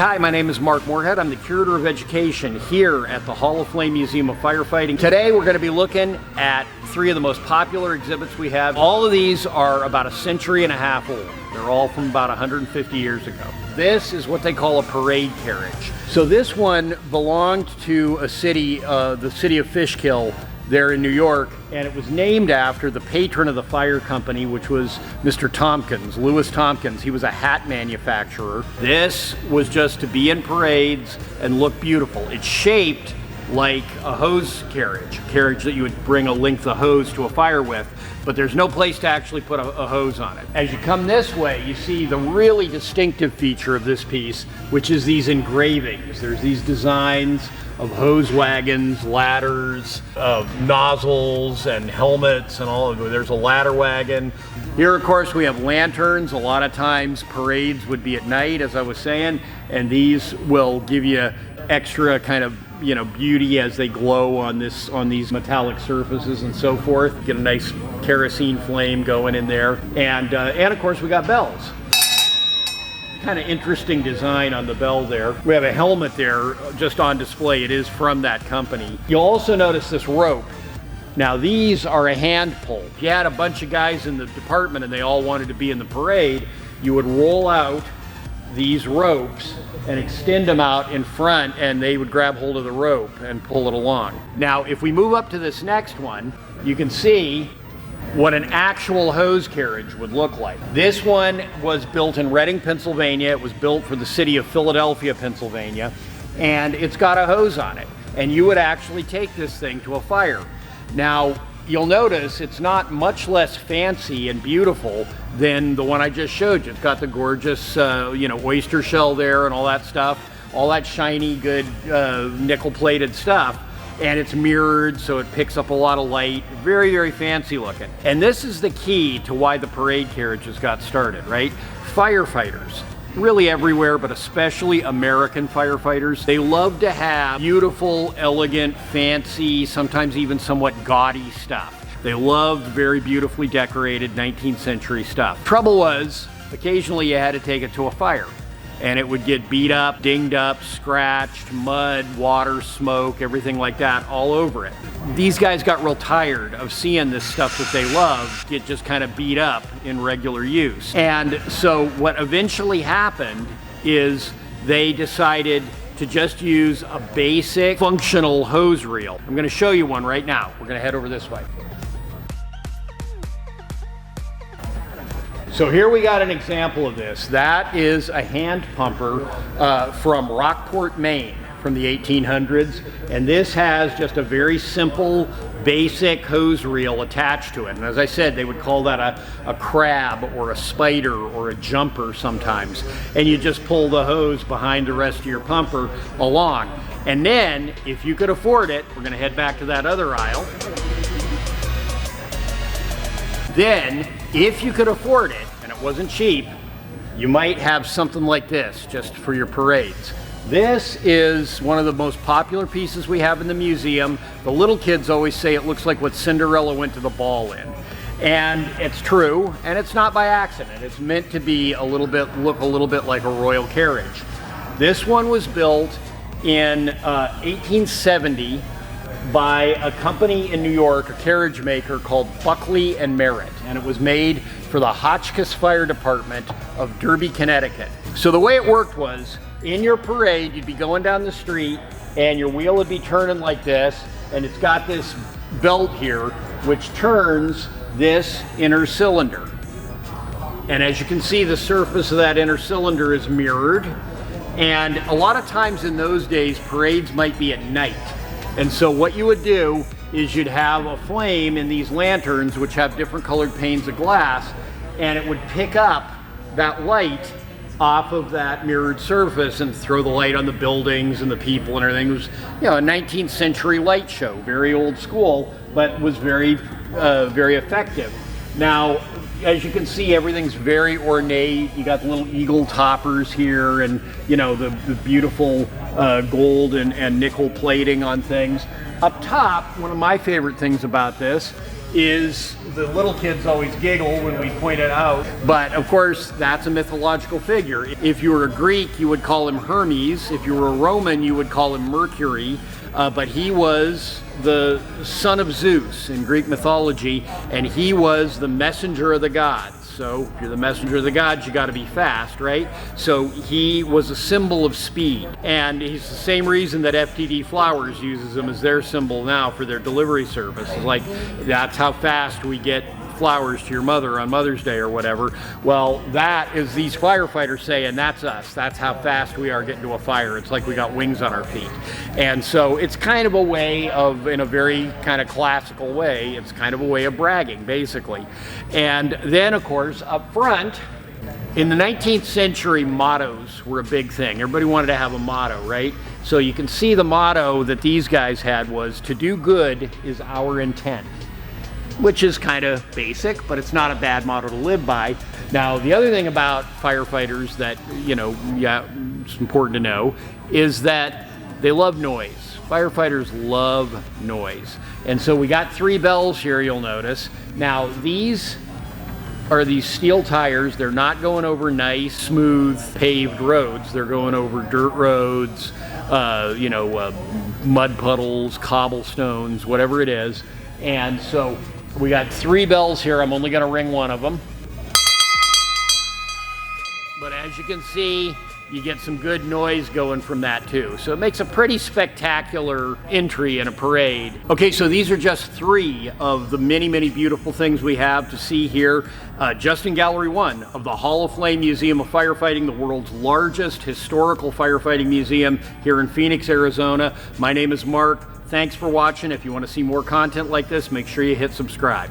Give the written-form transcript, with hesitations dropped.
Hi, my name is Mark Moorhead. I'm the Curator of Education here at the Hall of Flame Museum of Firefighting. Today we're going to be looking at three of the most popular exhibits we have. All of these are about a century and a half old. They're all from about 150 years ago. This is what they call a parade carriage. So this one belonged to a city, the city of Fishkill, there in New York, and it was named after the patron of the fire company, which was Mr. Tompkins, Louis Tompkins. He was a hat manufacturer. This was just to be in parades and look beautiful. It's shaped like a hose carriage, a carriage that you would bring a length of hose to a fire with, but there's no place to actually put a hose on it. As you come this way, you see the really distinctive feature of this piece, which is these engravings. There's these designs of hose wagons, ladders, nozzles, and helmets, and all of it. There's a ladder wagon. Here, of course, we have lanterns. A lot of times parades would be at night, as I was saying, and these will give you extra kind of, you know, beauty as they glow on these metallic surfaces and so forth. Get a nice kerosene flame going in there. And of course, we got bells. Kind of interesting design on the bell there. We have a helmet there just on display. It is from that company. You'll also notice this rope. Now these are a hand pull. If you had a bunch of guys in the department and they all wanted to be in the parade, you would roll out these ropes and extend them out in front, and they would grab hold of the rope and pull it along. Now if we move up to this next one, you can see what an actual hose carriage would look like. This one was built in Reading, Pennsylvania. It was built for the city of Philadelphia, Pennsylvania, and it's got a hose on it. And you would actually take this thing to a fire. Now, you'll notice it's not much less fancy and beautiful than the one I just showed you. It's got the gorgeous, oyster shell there and all that stuff, all that shiny, good nickel-plated stuff. And it's mirrored, so it picks up a lot of light. Very, very fancy looking. And this is the key to why the parade carriages got started, right? Firefighters, really everywhere, but especially American firefighters, they love to have beautiful, elegant, fancy, sometimes even somewhat gaudy stuff. They loved very beautifully decorated 19th century stuff. Trouble was, occasionally you had to take it to a fire, and it would get beat up, dinged up, scratched, mud, water, smoke, everything like that all over it. These guys got real tired of seeing this stuff that they love get just kind of beat up in regular use. And so what eventually happened is they decided to just use a basic functional hose reel. I'm gonna show you one right now. We're gonna head over this way. So here we got an example of this. That is a hand pumper from Rockport, Maine, from the 1800s. And this has just a very simple, basic hose reel attached to it. And as I said, they would call that a crab or a spider or a jumper sometimes. And you just pull the hose behind the rest of your pumper along. And then, if you could afford it, we're gonna head back to that other aisle. Then, if you could afford it, and it wasn't cheap, you might have something like this just for your parades. This is one of the most popular pieces we have in the museum. The little kids always say it looks like what Cinderella went to the ball in. And it's true, and it's not by accident. It's meant to be look a little bit like a royal carriage. This one was built in 1870 by a company in New York, a carriage maker called Buckley and Merritt, and it was made for the Hotchkiss Fire Department of Derby, Connecticut. So the way it worked was, in your parade, you'd be going down the street, and your wheel would be turning like this, and it's got this belt here, which turns this inner cylinder. And as you can see, the surface of that inner cylinder is mirrored, and a lot of times in those days, parades might be at night. And so what you would do is you'd have a flame in these lanterns, which have different colored panes of glass, and it would pick up that light off of that mirrored surface and throw the light on the buildings and the people and everything. It was, you know, a 19th century light show, very old school, but was very, very effective. Now, as you can see, everything's very ornate. You got the little eagle toppers here, and you know, the beautiful gold and nickel plating on things. Up top, one of my favorite things about this is the little kids always giggle when we point it out. But of course, that's a mythological figure. If you were a Greek, you would call him Hermes. If you were a Roman, you would call him Mercury. But he was the son of Zeus in Greek mythology, and he was the messenger of the gods. So if you're the messenger of the gods, you got to be fast, right? So he was a symbol of speed, and he's the same reason that FTD Flowers uses him as their symbol now for their delivery service. It's like, that's how fast we get flowers to your mother on Mother's Day or whatever. Well, that is these firefighters saying, that's us. That's how fast we are getting to a fire. It's like we got wings on our feet. And so it's kind of a way of, in a very kind of classical way, it's kind of a way of bragging, basically. And then, of course, up front, in the 19th century, mottos were a big thing. Everybody wanted to have a motto, right? So you can see the motto that these guys had was, "To do good is our intent," which is kind of basic, but it's not a bad motto to live by. Now, the other thing about firefighters that, you know, yeah, it's important to know, is that they love noise. Firefighters love noise. And so we got 3 bells here, you'll notice. Now, these are these steel tires. They're not going over nice, smooth, paved roads. They're going over dirt roads, mud puddles, cobblestones, whatever it is. And so we got 3 bells here. I'm only going to ring one of them. But as you can see, you get some good noise going from that too. So it makes a pretty spectacular entry in a parade. Okay, so these are just 3 of the many, many beautiful things we have to see here, just in Gallery 1 of the Hall of Flame Museum of Firefighting, the world's largest historical firefighting museum here in Phoenix, Arizona. My name is Mark. Thanks for watching. If you want to see more content like this, make sure you hit subscribe.